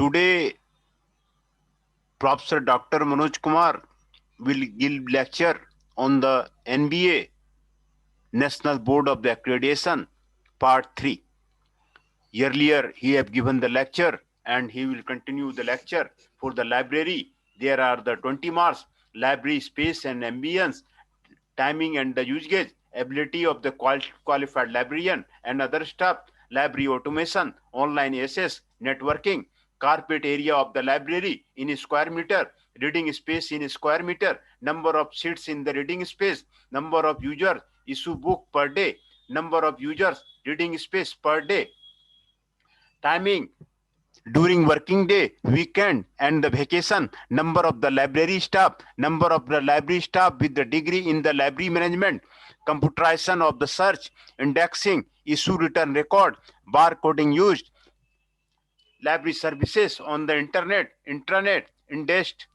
Today, Professor Dr. Manoj Kumar will give lecture on the NBA National Board of the Accreditation Part 3. Earlier, he have given the lecture and he will continue the lecture for the library. There are the 20 marks, library space and ambience, timing and the usage, ability of the qualified librarian and other staff, library automation, online access, networking, carpet area of the library in square meter, reading space in square meter, number of seats in the reading space, number of users, issue book per day, number of users, reading space per day, timing during working day, weekend, and the vacation, number of the library staff, number of the library staff with the degree in the library management, computerization of the search, indexing, issue return record, barcoding used, library services on the internet, intranet, indexed,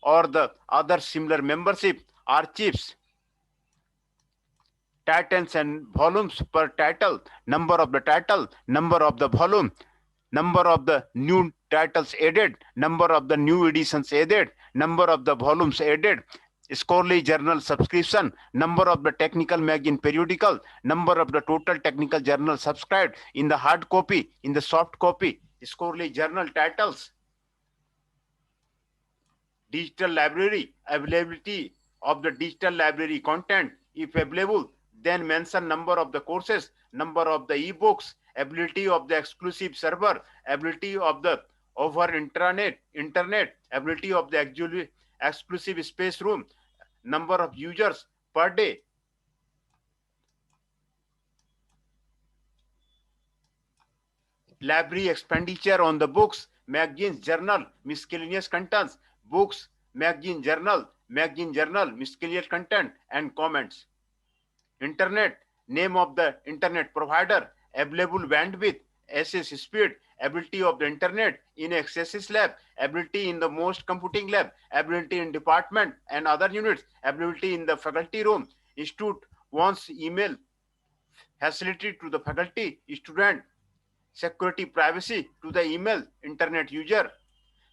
or the other similar membership, archives, titles and volumes per title, number of the volume, number of the new titles added, number of the new editions added, number of the volumes added, scholarly journal subscription, number of the technical magazine periodical, number of the total technical journal subscribed in the hard copy, in the soft copy, scholarly journal titles, digital library, availability of the digital library content, if available, then mention number of the courses, number of the ebooks, ability of the exclusive server, ability of the over internet, ability of the exclusive space room, number of users per day, library expenditure on the books, magazines, journal, miscellaneous contents, books, magazine, journal, miscellaneous content, and comments. Internet, name of the internet provider, available bandwidth, access speed, ability of the internet in access lab, ability in the most computing lab, ability in department and other units, ability in the faculty room, institute wants email facility to the faculty, student, security privacy to the email, internet user,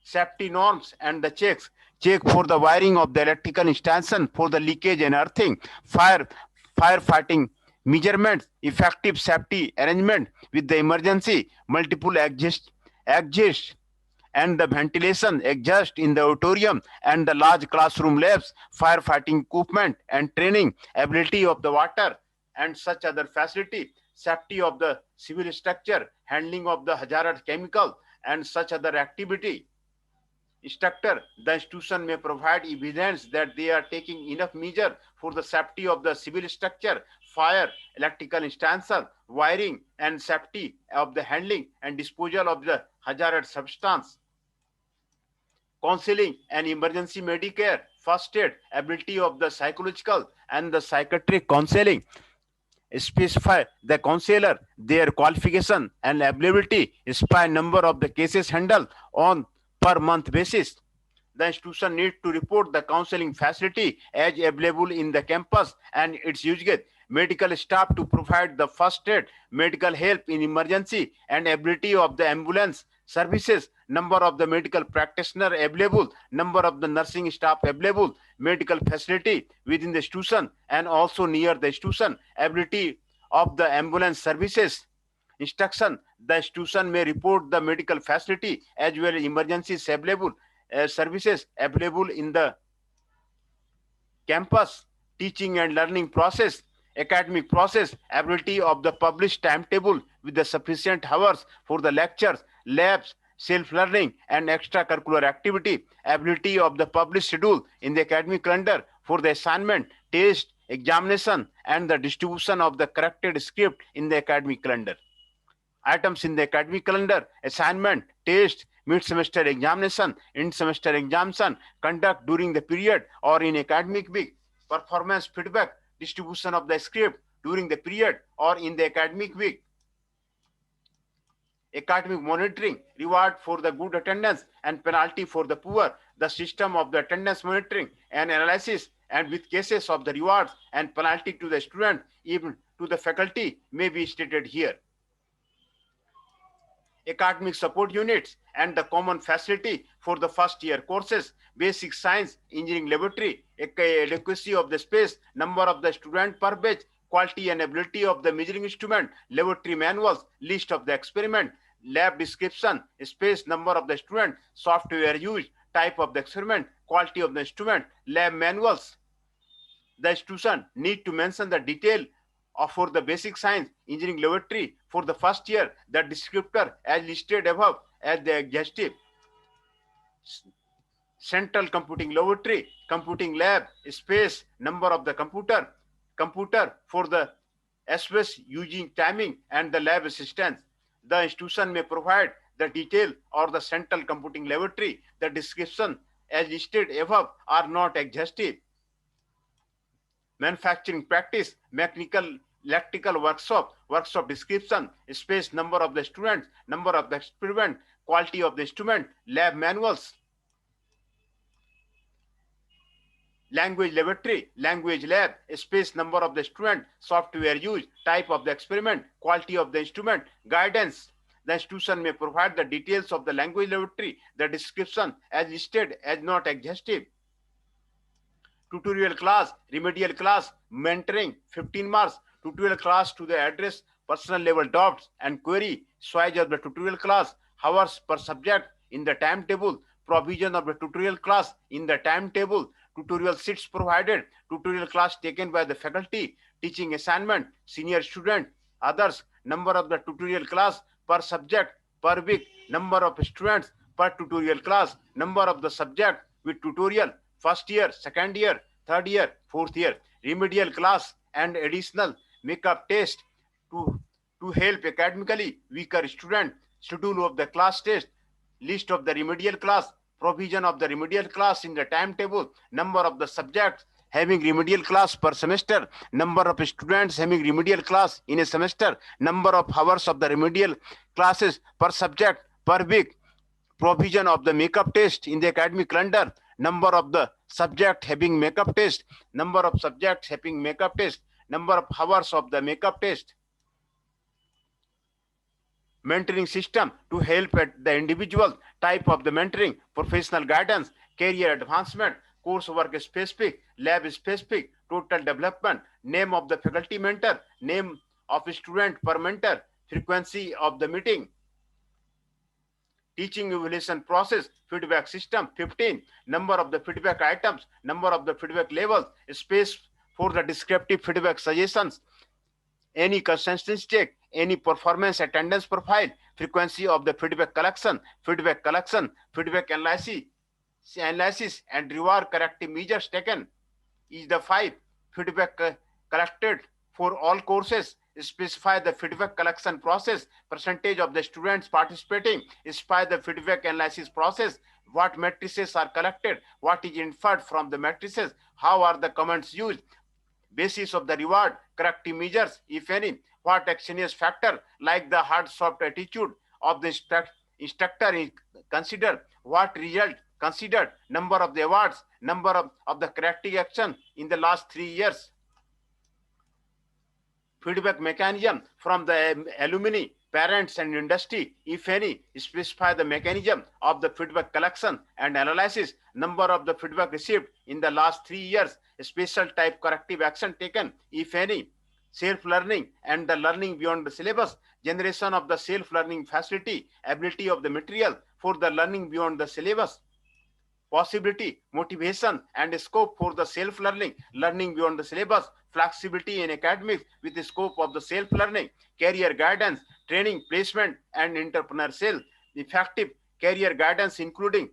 safety norms and the checks, check for the wiring of the electrical installation for the leakage and earthing, firefighting measurements, effective safety arrangement with the emergency, multiple exits and the ventilation exhaust in the auditorium and the large classroom labs, firefighting equipment and training, ability of the water and such other facility, safety of the civil structure, handling of the hazardous chemical and such other activity. Instructor, the institution may provide evidence that they are taking enough measure for the safety of the civil structure, fire, electrical installation, wiring, and safety of the handling and disposal of the hazardous substance. Counseling and emergency Medicare, first aid, ability of the psychological and the psychiatric counseling, specify the counselor, their qualification and ability, specify number of the cases handled on per month basis. The institution needs to report the counseling facility as available in the campus and its usage, medical staff to provide the first aid, medical help in emergency, and ability of the ambulance services, number of the medical practitioner available, number of the nursing staff available, medical facility within the institution and also near the institution, ability of the ambulance services. Instruction, the institution may report the medical facility as well as emergencies available, services available in the campus, teaching and learning process, academic process, ability of the published timetable with the sufficient hours for the lectures, labs, self-learning and extracurricular activity, ability of the published schedule in the academic calendar for the assignment, test, examination and the distribution of the corrected script in the academic calendar. Items in the academic calendar, assignment, test, mid-semester examination, end-semester examination, conduct during the period or in academic week, performance feedback, distribution of the script during the period or in the academic week, academic monitoring, reward for the good attendance and penalty for the poor, the system of the attendance monitoring and analysis, and with cases of the rewards and penalty to the student, even to the faculty, may be stated here. academic support units, and the common facility for the first year courses, basic science, engineering laboratory, adequacy of the space, number of the student per batch, quality and ability of the measuring instrument, laboratory manuals, list of the experiment, lab description, space, number of the student, software used, type of the experiment, quality of the instrument, lab manuals. The institution need to mention the detail for the basic science engineering laboratory for the first year, the descriptor as listed above as the exhaustive. Central computing laboratory, computing lab, space, number of the computer for the space using timing and the lab assistance. The institution may provide the detail or the central computing laboratory. The description as listed above are not exhaustive. Manufacturing practice, mechanical, electrical workshop description, space, number of the students, number of the experiment, quality of the instrument, lab manuals. Language laboratory, language lab, space, number of the student, software used, type of the experiment, quality of the instrument, guidance. The institution may provide the details of the language laboratory, the description as listed as not exhaustive. Tutorial class, remedial class, mentoring, 15 marks, tutorial class to the address, personal level doubts and query, size of the tutorial class, hours per subject in the timetable, provision of the tutorial class in the timetable, tutorial seats provided, tutorial class taken by the faculty, teaching assignment, senior student, others, number of the tutorial class per subject, per week, number of students per tutorial class, number of the subject with tutorial, first year, second year, third year, fourth year, remedial class and additional makeup test to help academically weaker student, schedule of the class test, list of the remedial class, provision of the remedial class in the timetable, number of the subjects having remedial class per semester, number of students having remedial class in a semester, number of hours of the remedial classes per subject per week, provision of the makeup test in the academic calendar, number of the subject having makeup test, number of subjects having makeup test, number of hours of the makeup test. Mentoring system to help at the individual type of the mentoring, professional guidance, career advancement, coursework specific, lab specific, total development, name of the faculty mentor, name of student per mentor, frequency of the meeting. Teaching evaluation process, feedback system, 15, number of the feedback items, number of the feedback levels, space for the descriptive feedback suggestions, any consistency check, any performance attendance profile, frequency of the feedback collection, feedback analysis and reward corrective measures taken is the 5, feedback collected for all courses, specify the feedback collection process, percentage of the students participating, specify the feedback analysis process, what matrices are collected, what is inferred from the matrices, how are the comments used, basis of the reward, corrective measures, if any, what extraneous factor like the hard-soft attitude of the instructor is considered, what result considered, number of the awards, number of the corrective action in the last 3 years. Feedback mechanism from the alumni, parents and industry, if any, specify the mechanism of the feedback collection and analysis, number of the feedback received in the last 3 years, special type corrective action taken, if any, self-learning and the learning beyond the syllabus, generation of the self-learning facility, ability of the material for the learning beyond the syllabus, possibility, motivation, and scope for the self-learning, learning beyond the syllabus, flexibility in academics with the scope of the self-learning, career guidance, training, placement, and entrepreneurial, effective career guidance including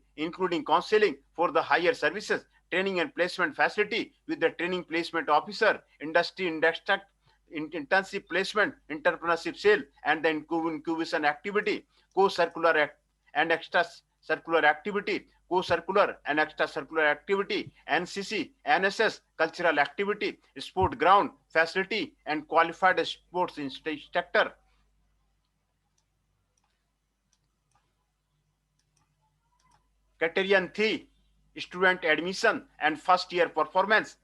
counseling for the higher services, training and placement facility with the training placement officer, industry intensive placement, entrepreneurship cell, and the incubation activity, co-circular and extra circular activity, co-circular and extracurricular activity, NCC, NSS, cultural activity, sport ground, facility, and qualified sports instructor. Criterion 3, student admission and first year performance.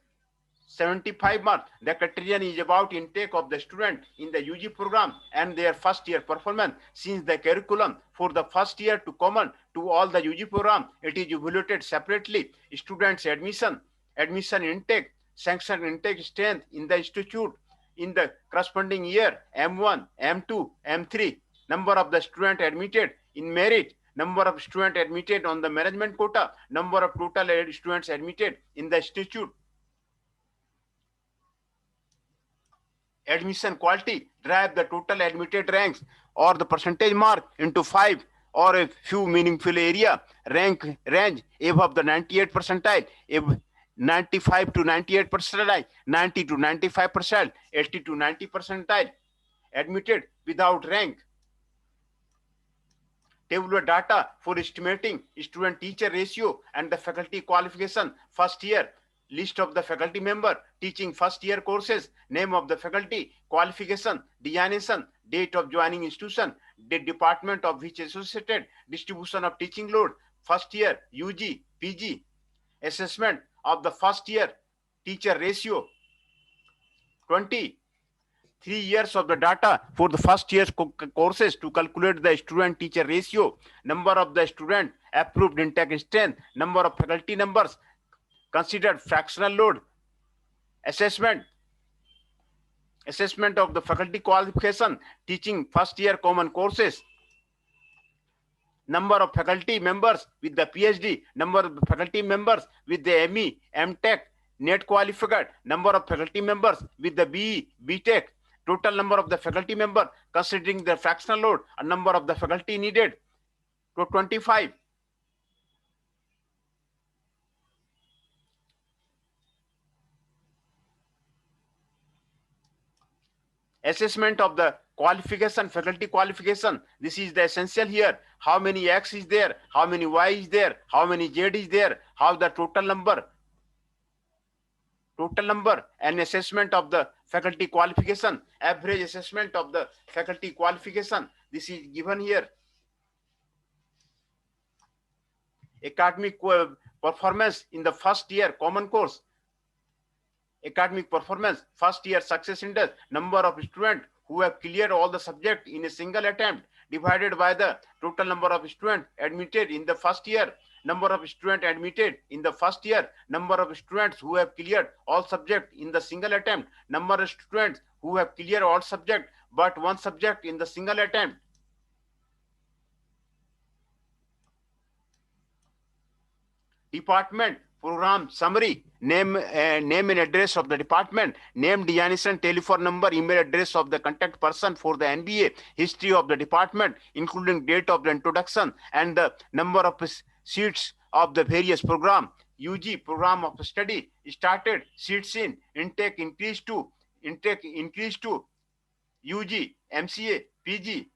75 marks. The criterion is about intake of the student in the UG program and their first year performance. Since the curriculum for the first year to common to all the UG program, it is evaluated separately. Students admission intake, sanction intake strength in the institute in the corresponding year, M1, M2, M3, number of the student admitted in merit, number of students admitted on the management quota, number of total students admitted in the institute. Admission quality drive the total admitted ranks or the percentage mark into 5 or a few meaningful area rank range above the 98 percentile, 95 to 98 percentile, 90 to 95%, 80 to 90 percentile. Admitted without rank. Tabular data for estimating student teacher ratio and the faculty qualification first year. List of the faculty member teaching first year courses, name of the faculty, qualification, designation, date of joining institution, the department of which associated, distribution of teaching load, first year UG, PG, assessment of the first year teacher ratio. 20. 3 years of the data for the first year courses to calculate the student teacher ratio, number of the student approved intake strength, number of faculty numbers, considered fractional load, assessment of the faculty qualification, teaching first year common courses, number of faculty members with the PhD, number of faculty members with the ME, MTech, NET qualified, number of faculty members with the BE, BTech, total number of the faculty member considering the fractional load, a number of the faculty needed to 25. Assessment of the qualification, faculty qualification. This is the essential here. How many X is there? How many Y is there? How many Z is there? How the total number and assessment of the faculty qualification, average assessment of the faculty qualification. This is given here. Academic performance in the first year common course. Academic performance, first year success index, number of students who have cleared all the subjects in a single attempt divided by the total number of students admitted in the first year, number of students admitted in the first year, number of students who have cleared all subjects in the single attempt, number of students who have cleared all subjects but one subject in the single attempt. Department program summary, name and address of the department, name, designation, telephone number, email address of the contact person for the NBA, history of the department, including date of the introduction and the number of seats of the various program. UG program of study started, seats in, intake increased to UG, MCA, PG.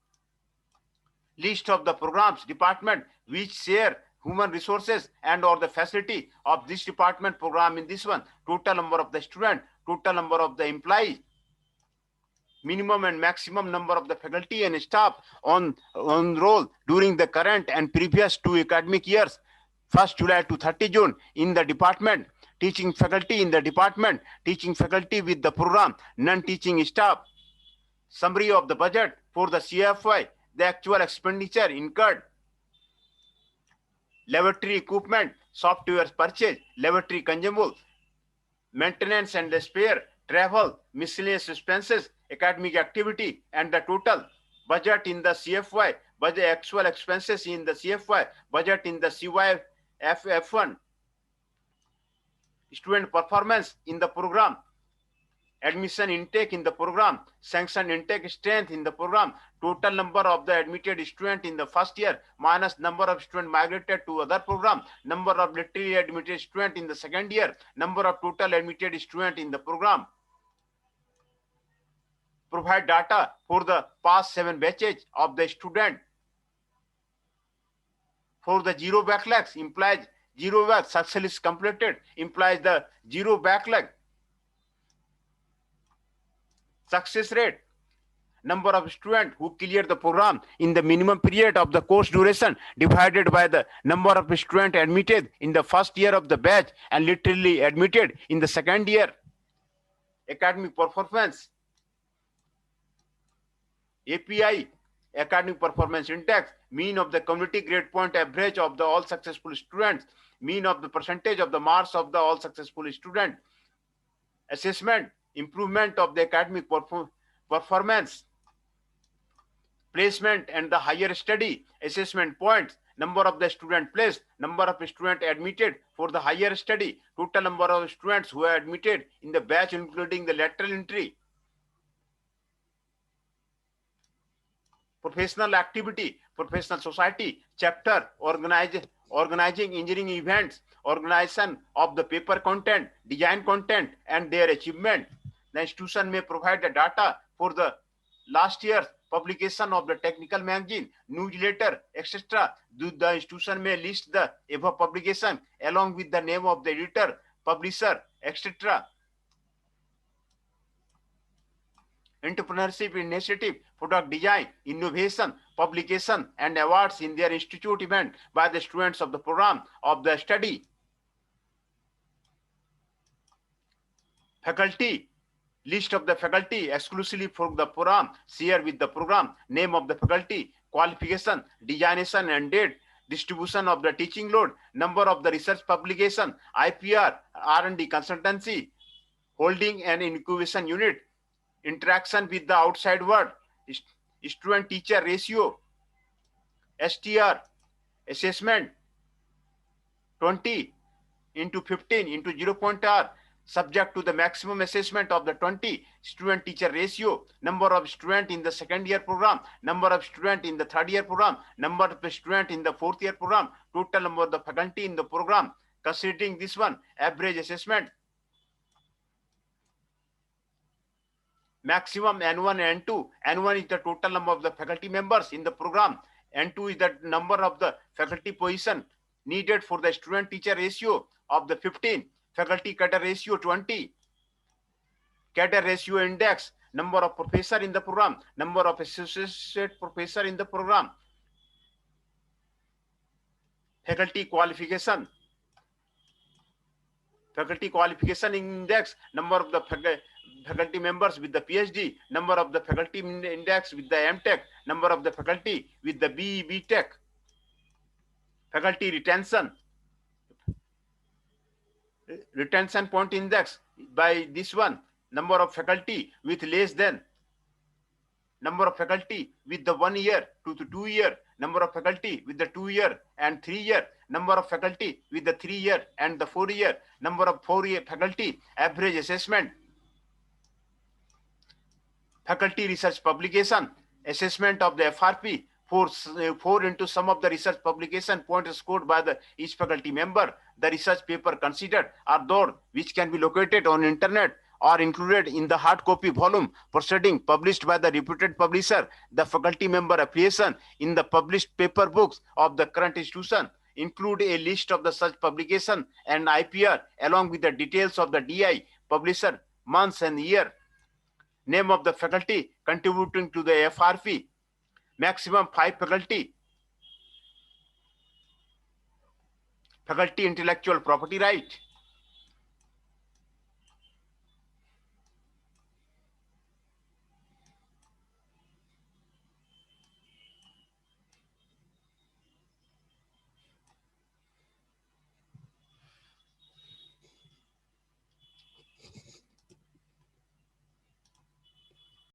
List of the programs, department which share human resources and or the facility of this department program in this one, total number of the student, total number of the employees, minimum and maximum number of the faculty and staff on roll during the current and previous 2 academic years, 1st July to 30 June in the department, teaching faculty in the department, teaching faculty with the program, non-teaching staff, summary of the budget for the CFY, the actual expenditure incurred, laboratory equipment, software purchase, laboratory consumable, maintenance and the spare, travel, miscellaneous expenses, academic activity, and the total budget in the CFY, budget actual expenses in the CFY, budget in the CYF1, student performance in the program, admission intake in the program, sanction intake strength in the program, total number of the admitted student in the first year minus number of students migrated to other program, number of literally admitted student in the second year, number of total admitted student in the program. Provide data for the past 7 batches of the student. For the 0 backlogs implies 0 back successfully completed implies the 0 backlog. Success rate, number of students who cleared the program in the minimum period of the course duration divided by the number of students admitted in the first year of the batch and literally admitted in the second year. academic performance, API, academic performance index, mean of the community grade point average of the all successful students, mean of the percentage of the marks of the all successful student, assessment, improvement of the academic performance, placement and the higher study, assessment points, number of the student placed, number of student admitted for the higher study, total number of students who are admitted in the batch including the lateral entry, professional activity, professional society, chapter, organizing engineering events, organization of the paper content, design content and their achievement. The institution may provide the data for the last year's publication of the technical magazine, newsletter, etc. The institution may list the above publication along with the name of the editor, publisher, etc. Entrepreneurship initiative, product design, innovation, publication, and awards in their institute event by the students of the program of the study. Faculty, list of the faculty exclusively for the program, share with the program, name of the faculty, qualification, designation and date, distribution of the teaching load, number of the research publication, IPR, R&D consultancy, holding an incubation unit, interaction with the outside world, student-teacher ratio, STR, assessment, 20 into 15 into 0.R, subject to the maximum assessment of the 20 student-teacher ratio, number of students in the second year program, number of students in the third year program, number of students in the fourth year program, total number of the faculty in the program, considering this one, average assessment, maximum N1 and N2. N1 is the total number of the faculty members in the program. N2 is the number of the faculty position needed for the student-teacher ratio of the 15, faculty cadre ratio 20, cadre ratio index, number of professor in the program, number of associate professor in the program, faculty qualification index, number of the faculty members with the PhD, number of the faculty index with the MTech, number of the faculty with the BE, BTech, faculty retention point index by this one, number of faculty with less than, number of faculty with the 1 year to 2 year, number of faculty with the 2 year and 3 year, number of faculty with the 3 year and the 4 year, number of 4 year faculty, average assessment, faculty research publication, assessment of the FRP, 4 into sum of the research publication points scored by the each faculty member. The research paper considered are those which can be located on internet or included in the hard copy volume proceeding published by the reputed publisher. The faculty member affiliation in the published paper books of the current institution include a list of the such publication and IPR along with the details of the DI, publisher, months and year, name of the faculty contributing to the FRP, maximum 5 faculty intellectual property right,